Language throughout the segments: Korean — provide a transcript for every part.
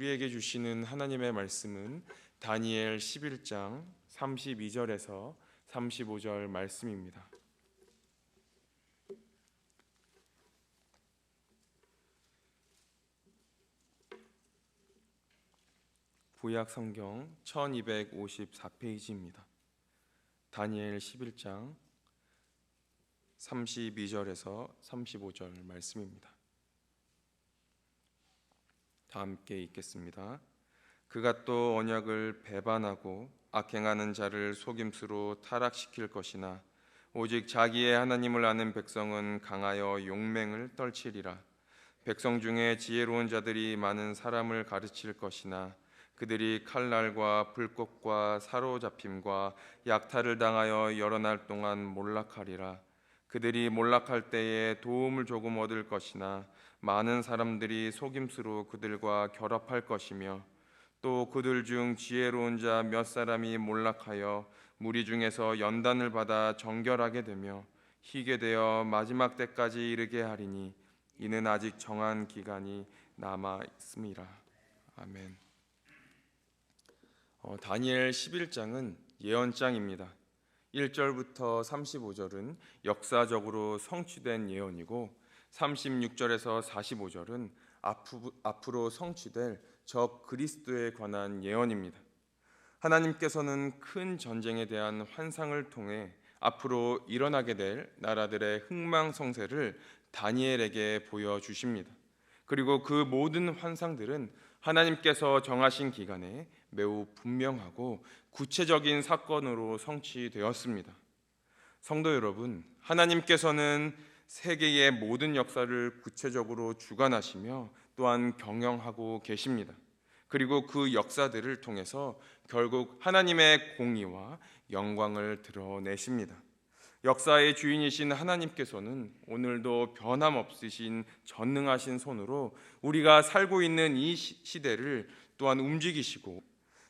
우리에게 주시는 하나님의 말씀은 다니엘 11장 32절에서 35절 말씀입니다. 구약 성경 1254페이지입니다. 다니엘 11장 32절에서 35절 말씀입니다. 다 함께 읽겠습니다. 그가 또 언약을 배반하고 악행하는 자를 속임수로 타락시킬 것이나 오직 자기의 하나님을 아는 백성은 강하여 용맹을 떨치리라. 백성 중에 지혜로운 자들이 많은 사람을 가르칠 것이나 그들이 칼날과 불꽃과 사로잡힘과 약탈을 당하여 여러 날 동안 몰락하리라. 그들이 몰락할 때에 도움을 조금 얻을 것이나 많은 사람들이 속임수로 그들과 결합할 것이며 또 그들 중 지혜로운 자 몇 사람이 몰락하여 무리 중에서 연단을 받아 정결하게 되며 희게 되어 마지막 때까지 이르게 하리니 이는 아직 정한 기간이 남아 있음이라. 아멘. 다니엘 11장은 예언장입니다. 1절부터 35절은 역사적으로 성취된 예언이고 36절에서 45절은 앞으로 성취될 적 그리스도에 관한 예언입니다. 하나님께서는 큰 전쟁에 대한 환상을 통해 앞으로 일어나게 될 나라들의 흥망성쇠를 다니엘에게 보여주십니다. 그리고 그 모든 환상들은 하나님께서 정하신 기간에 매우 분명하고 구체적인 사건으로 성취되었습니다. 성도 여러분, 하나님께서는 세계의 모든 역사를 구체적으로 주관하시며 또한 경영하고 계십니다. 그리고 그 역사들을 통해서 결국 하나님의 공의와 영광을 드러내십니다. 역사의 주인이신 하나님께서는 오늘도 변함없으신 전능하신 손으로 우리가 살고 있는 이 시대를 또한 움직이시고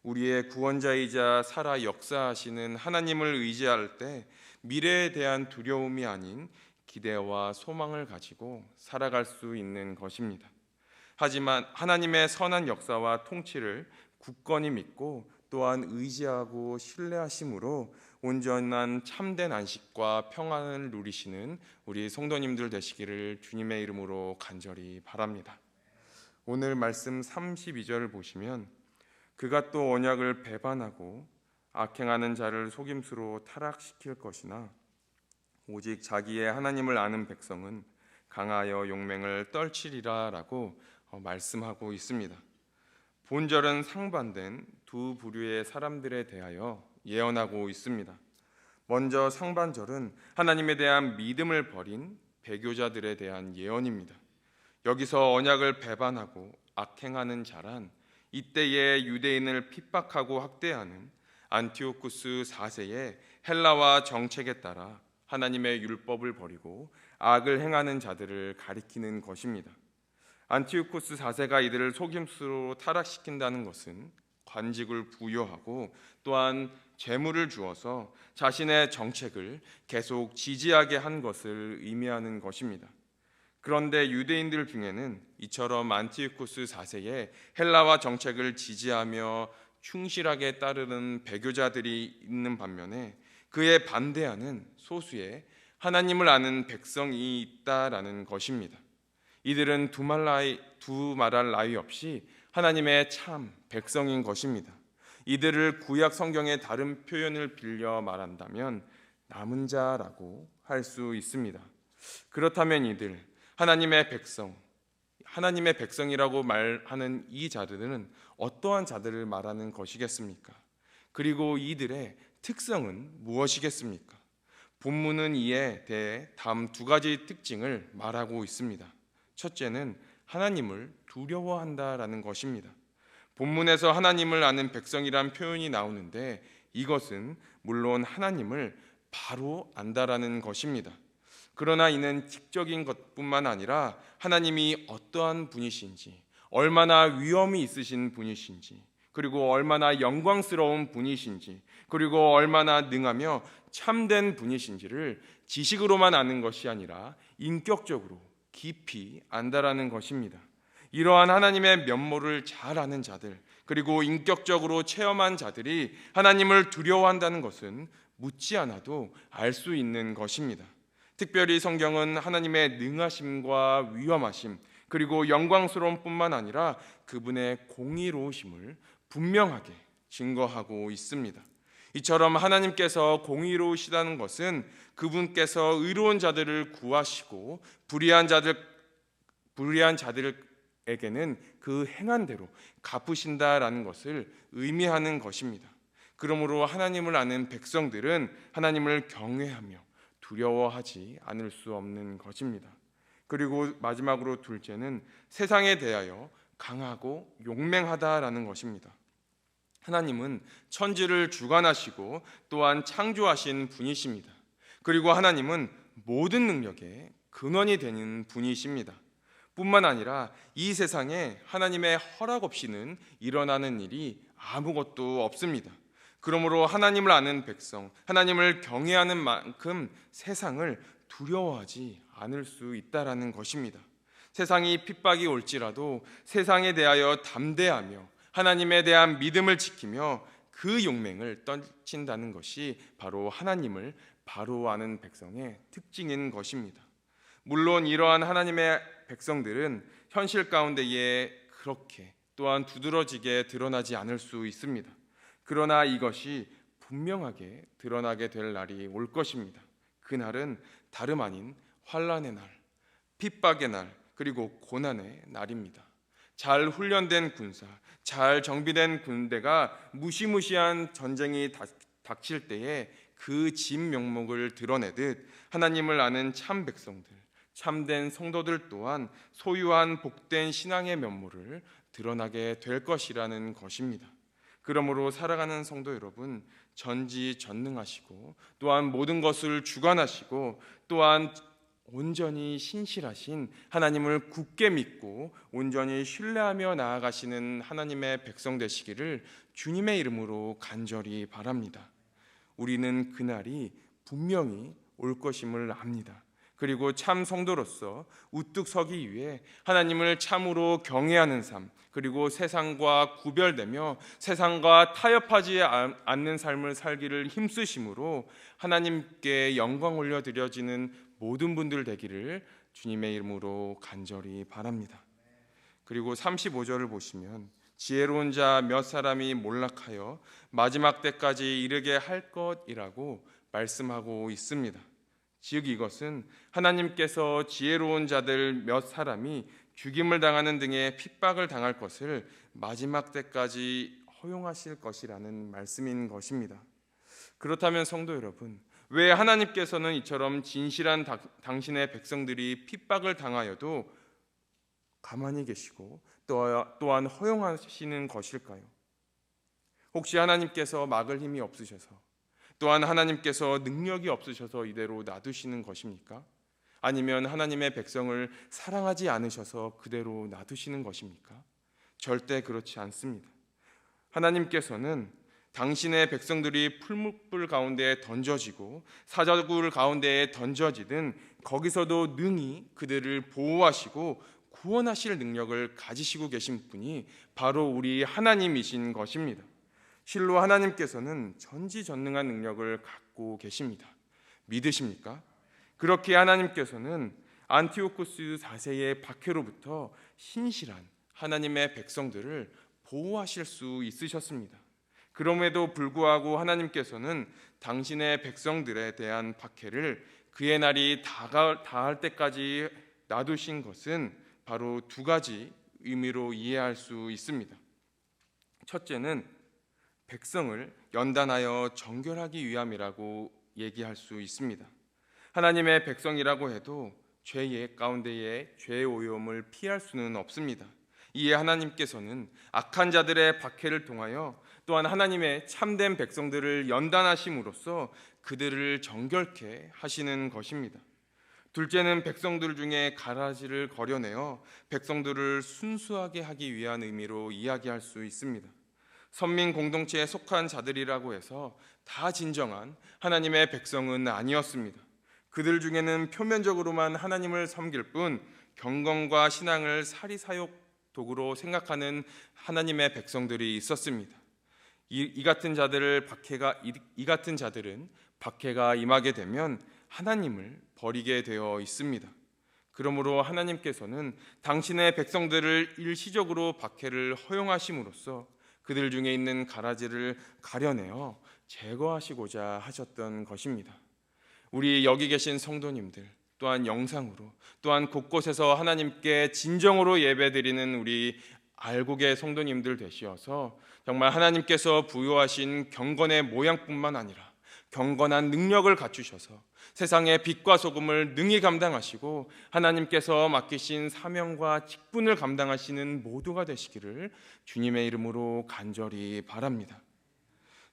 우리의 구원자이자 살아 역사하시는 하나님을 의지할 때 미래에 대한 두려움이 아닌 기대와 소망을 가지고 살아갈 수 있는 것입니다. 하지만 하나님의 선한 역사와 통치를 굳건히 믿고 또한 의지하고 신뢰하심으로 온전한 참된 안식과 평안을 누리시는 우리 성도님들 되시기를 주님의 이름으로 간절히 바랍니다. 오늘 말씀 32절을 보시면 그가 또 언약을 배반하고 악행하는 자를 속임수로 타락시킬 것이나 오직 자기의 하나님을 아는 백성은 강하여 용맹을 떨치리라 라고 말씀하고 있습니다. 본절은 상반된 두 부류의 사람들에 대하여 예언하고 있습니다. 먼저 상반절은 하나님에 대한 믿음을 버린 배교자들에 대한 예언입니다. 여기서 언약을 배반하고 악행하는 자란 이때의 유대인을 핍박하고 학대하는 안티오쿠스 4세의 헬라와 정책에 따라 하나님의 율법을 버리고 악을 행하는 자들을 가리키는 것입니다. 안티오쿠스 4세가 이들을 속임수로 타락시킨다는 것은 관직을 부여하고 또한 재물을 주어서 자신의 정책을 계속 지지하게 한 것을 의미하는 것입니다. 그런데 유대인들 중에는 이처럼 안티오쿠스 4세의 헬라와 정책을 지지하며 충실하게 따르는 배교자들이 있는 반면에 그에 반대하는 소수의 하나님을 아는 백성이 있다라는 것입니다. 이들은 두말할 나위 없이 하나님의 참 백성인 것입니다. 이들을 구약 성경의 다른 표현을 빌려 말한다면 남은 자라고 할 수 있습니다. 그렇다면 이들 하나님의 백성이라고 말하는 이 자들은 어떠한 자들을 말하는 것이겠습니까? 그리고 이들의 특성은 무엇이겠습니까? 본문은 이에 대해 다음 두 가지 특징을 말하고 있습니다. 첫째는 하나님을 두려워한다라는 것입니다. 본문에서 하나님을 아는 백성이란 표현이 나오는데 이것은 물론 하나님을 바로 안다라는 것입니다. 그러나 이는 직접적인 것뿐만 아니라 하나님이 어떠한 분이신지, 얼마나 위엄이 있으신 분이신지, 그리고 얼마나 영광스러운 분이신지, 그리고 얼마나 능하며 참된 분이신지를 지식으로만 아는 것이 아니라 인격적으로 깊이 안다라는 것입니다. 이러한 하나님의 면모를 잘 아는 자들, 그리고 인격적으로 체험한 자들이 하나님을 두려워한다는 것은 묻지 않아도 알 수 있는 것입니다. 특별히 성경은 하나님의 능하심과 위엄하심, 그리고 영광스러움 뿐만 아니라 그분의 공의로우심을 분명하게 증거하고 있습니다. 이처럼 하나님께서 공의로우시다는 것은 그분께서 의로운 자들을 구하시고 불의한 자들에게는 그 행한 대로 갚으신다라는 것을 의미하는 것입니다. 그러므로 하나님을 아는 백성들은 하나님을 경외하며 두려워하지 않을 수 없는 것입니다. 그리고 마지막으로 둘째는 세상에 대하여 강하고 용맹하다라는 것입니다. 하나님은 천지를 주관하시고 또한 창조하신 분이십니다. 그리고 하나님은 모든 능력의 근원이 되는 분이십니다. 뿐만 아니라 이 세상에 하나님의 허락 없이는 일어나는 일이 아무것도 없습니다. 그러므로 하나님을 아는 백성, 하나님을 경외하는 만큼 세상을 두려워하지 않을 수 있다라는 것입니다. 세상이 핍박이 올지라도 세상에 대하여 담대하며 하나님에 대한 믿음을 지키며 그 용맹을 떨친다는 것이 바로 하나님을 바로 아는 백성의 특징인 것입니다. 물론 이러한 하나님의 백성들은 현실 가운데에 그렇게 또한 두드러지게 드러나지 않을 수 있습니다. 그러나 이것이 분명하게 드러나게 될 날이 올 것입니다. 그날은 다름 아닌 환난의 날, 핍박의 날, 그리고 고난의 날입니다. 잘 훈련된 군사, 잘 정비된 군대가 무시무시한 전쟁이 닥칠 때에 그 진면목을 드러내듯 하나님을 아는 참 백성들, 참된 성도들 또한 소유한 복된 신앙의 면모를 드러나게 될 것이라는 것입니다. 그러므로 살아가는 성도 여러분, 전지전능하시고 또한 모든 것을 주관하시고 또한 온전히 신실하신 하나님을 굳게 믿고 온전히 신뢰하며 나아가시는 하나님의 백성 되시기를 주님의 이름으로 간절히 바랍니다. 우리는 그날이 분명히 올 것임을 압니다. 그리고 참 성도로서 우뚝 서기 위해 하나님을 참으로 경외하는 삶, 그리고 세상과 구별되며 세상과 타협하지 않는 삶을 살기를 힘쓰심으로 하나님께 영광 올려드려지는 모든 분들 되기를 주님의 이름으로 간절히 바랍니다. 그리고 35절을 보시면 지혜로운 자 몇 사람이 몰락하여 마지막 때까지 이르게 할 것이라고 말씀하고 있습니다. 즉 이것은 하나님께서 지혜로운 자들 몇 사람이 죽임을 당하는 등의 핍박을 당할 것을 마지막 때까지 허용하실 것이라는 말씀인 것입니다. 그렇다면 성도 여러분, 왜 하나님께서는 이처럼 진실한 당신의 백성들이 핍박을 당하여도 가만히 계시고 또한 허용하시는 것일까요? 혹시 하나님께서 막을 힘이 없으셔서, 또한 하나님께서 능력이 없으셔서 이대로 놔두시는 것입니까? 아니면 하나님의 백성을 사랑하지 않으셔서 그대로 놔두시는 것입니까? 절대 그렇지 않습니다. 하나님께서는 당신의 백성들이 풀무불 가운데에 던져지고 사자굴 가운데에 던져지든 거기서도 능히 그들을 보호하시고 구원하실 능력을 가지시고 계신 분이 바로 우리 하나님이신 것입니다. 실로 하나님께서는 전지전능한 능력을 갖고 계십니다. 믿으십니까? 그렇게 하나님께서는 안티오코스 4세의 박해로부터 신실한 하나님의 백성들을 보호하실 수 있으셨습니다. 그럼에도 불구하고 하나님께서는 당신의 백성들에 대한 박해를 그의 날이 다할 때까지 놔두신 것은 바로 두 가지 의미로 이해할 수 있습니다. 첫째는 백성을 연단하여 정결하기 위함이라고 얘기할 수 있습니다. 하나님의 백성이라고 해도 죄의 가운데에 죄의 오염을 피할 수는 없습니다. 이에 하나님께서는 악한 자들의 박해를 통하여 또한 하나님의 참된 백성들을 연단하심으로써 그들을 정결케 하시는 것입니다. 둘째는 백성들 중에 가라지를 걸어내어 백성들을 순수하게 하기 위한 의미로 이야기할 수 있습니다. 선민 공동체에 속한 자들이라고 해서 다 진정한 하나님의 백성은 아니었습니다. 그들 중에는 표면적으로만 하나님을 섬길 뿐 경건과 신앙을 사리사욕 도구로 생각하는 하나님의 백성들이 있었습니다. 이 같은 자들은 박해가 임하게 되면 하나님을 버리게 되어 있습니다. 그러므로 하나님께서는 당신의 백성들을 일시적으로 박해를 허용하심으로써 그들 중에 있는 가라지를 가려내어 제거하시고자 하셨던 것입니다. 우리 여기 계신 성도님들, 또한 영상으로, 또한 곳곳에서 하나님께 진정으로 예배드리는 우리 알곡의 성도님들 되시어서 정말 하나님께서 부여하신 경건의 모양뿐만 아니라 경건한 능력을 갖추셔서 세상의 빛과 소금을 능히 감당하시고 하나님께서 맡기신 사명과 직분을 감당하시는 모두가 되시기를 주님의 이름으로 간절히 바랍니다.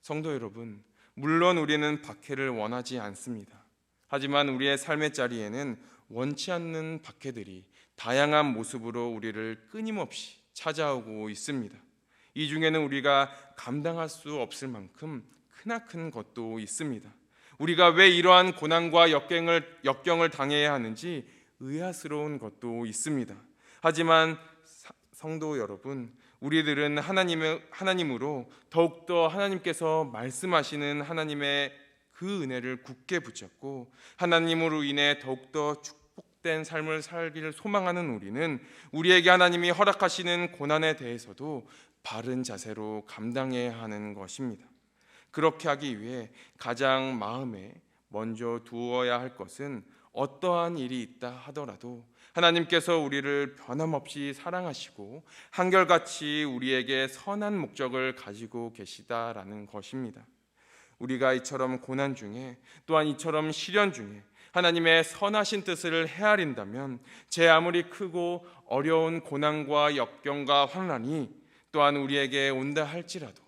성도 여러분, 물론 우리는 박해를 원하지 않습니다. 하지만 우리의 삶의 자리에는 원치 않는 박해들이 다양한 모습으로 우리를 끊임없이 찾아오고 있습니다. 이 중에는 우리가 감당할 수 없을 만큼 크나큰 것도 있습니다. 우리가 왜 이러한 고난과 역경을 당해야 하는지 의아스러운 것도 있습니다. 하지만 성도 여러분, 우리들은 하나님으로 더욱더 하나님께서 말씀하시는 하나님의 그 은혜를 굳게 붙잡고 하나님으로 인해 더욱더 축복된 삶을 살기를 소망하는 우리는 우리에게 하나님이 허락하시는 고난에 대해서도 바른 자세로 감당해야 하는 것입니다. 그렇게 하기 위해 가장 마음에 먼저 두어야 할 것은 어떠한 일이 있다 하더라도 하나님께서 우리를 변함없이 사랑하시고 한결같이 우리에게 선한 목적을 가지고 계시다라는 것입니다. 우리가 이처럼 고난 중에, 또한 이처럼 시련 중에 하나님의 선하신 뜻을 헤아린다면 제 아무리 크고 어려운 고난과 역경과 환난이 또한 우리에게 온다 할지라도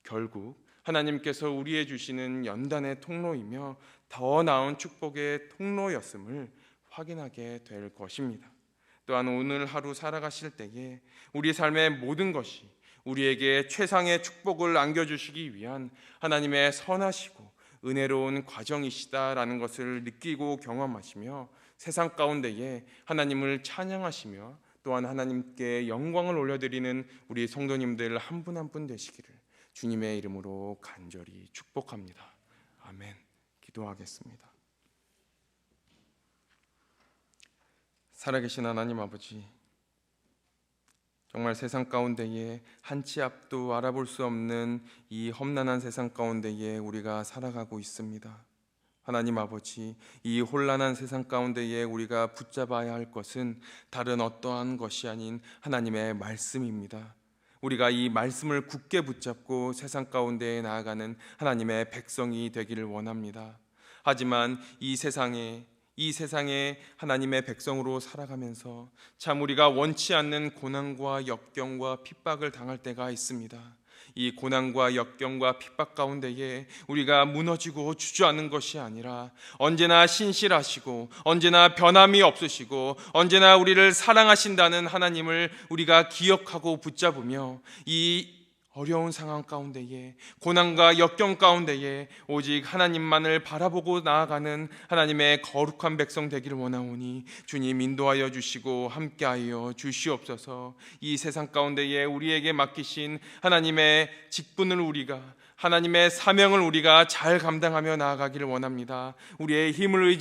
결국 하나님께서 우리에 주시는 연단의 통로이며 더 나은 축복의 통로였음을 확인하게 될 것입니다. 또한 오늘 하루 살아가실 때에 우리 삶의 모든 것이 우리에게 최상의 축복을 안겨주시기 위한 하나님의 선하시고 은혜로운 과정이시다라는 것을 느끼고 경험하시며 세상 가운데에 하나님을 찬양하시며 또한 하나님께 영광을 올려드리는 우리 성도님들 한 분 한 분 되시기를 주님의 이름으로 간절히 축복합니다. 아멘. 기도하겠습니다. 살아계신 하나님 아버지, 정말 세상 가운데에 한 치 앞도 알아볼 수 없는 이 험난한 세상 가운데에 우리가 살아가고 있습니다. 하나님 아버지, 이 혼란한 세상 가운데에 우리가 붙잡아야 할 것은 다른 어떠한 것이 아닌 하나님의 말씀입니다. 우리가 이 말씀을 굳게 붙잡고 세상 가운데에 나아가는 하나님의 백성이 되기를 원합니다. 하지만 이 세상에 하나님의 백성으로 살아가면서 참 우리가 원치 않는 고난과 역경과 핍박을 당할 때가 있습니다. 이 고난과 역경과 핍박 가운데에 우리가 무너지고 주저앉는 것이 아니라 언제나 신실하시고 언제나 변함이 없으시고 언제나 우리를 사랑하신다는 하나님을 우리가 기억하고 붙잡으며 이 어려운 상황 가운데에 고난과 역경 가운데에 오직 하나님만을 바라보고 나아가는 하나님의 거룩한 백성 되기를 원하오니 주님 인도하여 주시고 함께하여 주시옵소서. 이 세상 가운데에 우리에게 맡기신 하나님의 직분을 하나님의 사명을 우리가 잘 감당하며 나아가기를 원합니다. 우리의 힘을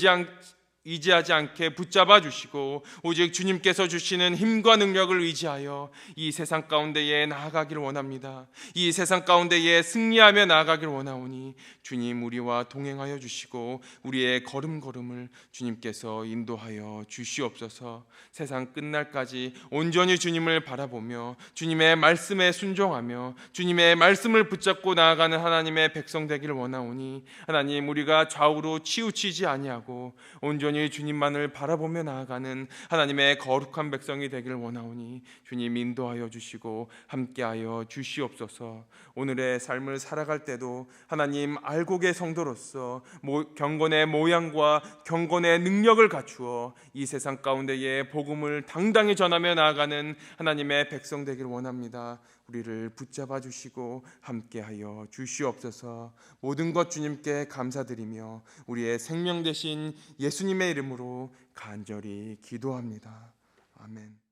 의지하지 않게 붙잡아 주시고 오직 주님께서 주시는 힘과 능력을 의지하여 이 세상 가운데에 나아가기를 원합니다. 이 세상 가운데에 승리하며 나아가기를 원하오니 주님 우리와 동행하여 주시고 우리의 걸음걸음을 주님께서 인도하여 주시옵소서. 세상 끝날까지 온전히 주님을 바라보며 주님의 말씀에 순종하며 주님의 말씀을 붙잡고 나아가는 하나님의 백성 되기를 원하오니 하나님 우리가 좌우로 치우치지 아니하고 온전히 주님만을 바라보며 나아가는 하나님의 거룩한 백성이 되기를 원하오니 주님 인도하여 주시고 함께하여 주시옵소서. 오늘의 삶을 살아갈 때도 하나님 알곡의 성도로서 경건의 모양과 경건의 능력을 갖추어 이 세상 가운데에 복음을 당당히 전하며 나아가는 하나님의 백성 되기를 원합니다. 우리를 붙잡아 주시고 함께하여 주시옵소서. 모든 것 주님께 감사드리며 우리의 생명 되신 예수님의 이름으로 간절히 기도합니다. 아멘.